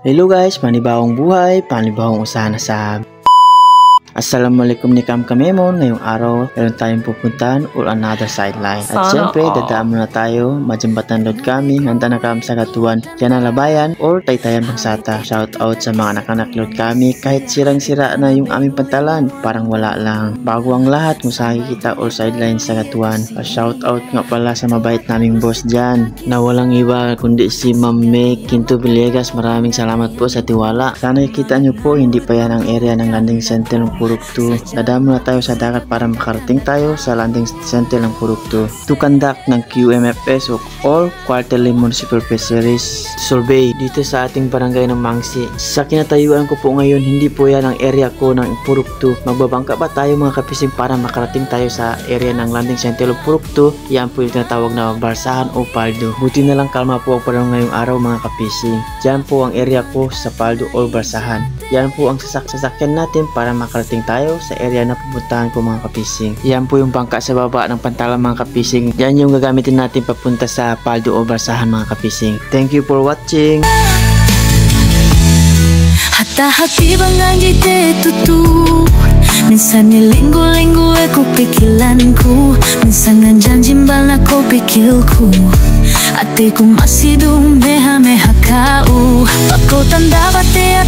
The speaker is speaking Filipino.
Hello guys, panibawang buhay, panibawang usaha na sa Assalamualaikum ni Kam Kamemon. Ngayong araw, meron tayong pupuntahan or another sideline. At syempre, dadaan muna tayo, Majambatan Road kami, handa na kami sa Katuan, yan ang Labayan or Taytayan Bangsata. Shout out sa mga nakanaklod kami, kahit sirang-sira na yung aming pantalan, parang wala lang. Bago ang lahat, kung saan kita or sideline sa Katuan, shout out nga pala sa mabait naming boss dyan, na walang iba kundi si Ma'am May Quinto Villegas. Maraming salamat po sa tiwala. Sana ikita nyo po, hindi pa yan ang area ng landing center ng Purok 2. Dadaan muna tayo sa dagat para makarating tayo sa landing center ng Purok 2 to conduct ng QMFS o All Quarterly Municipal Fisheries Survey dito sa ating barangay ng Mangsi. Sa kinatayuan ko po ngayon, hindi po yan ang area ko ng Purok 2. Magbabangka pa tayo mga kapising para makarating tayo sa area ng landing center ng Purok 2. Yan po yung tinatawag na Barsahan o Paldo. Buti na lang kalma po ang panahon ngayong araw mga kapising. Diyan po ang area ko sa Paldo o Barsahan. Yan po ang sasakyan natin para makarating tayo sa area na pupuntahan ko mga kapising. Yan po yung bangka sa baba ng pantalan mga kapising. Yan yung gagamitin natin papunta sa Paldo o Barsahan mga kapising. Thank you for watching. Hati-hati bang anjay tutu. Minsan nilinggo-linggo ko pikilanku. Minsan ang janjimbal na ko pikilku. Ate ko masih meha-meha kau. Pagko tanda pati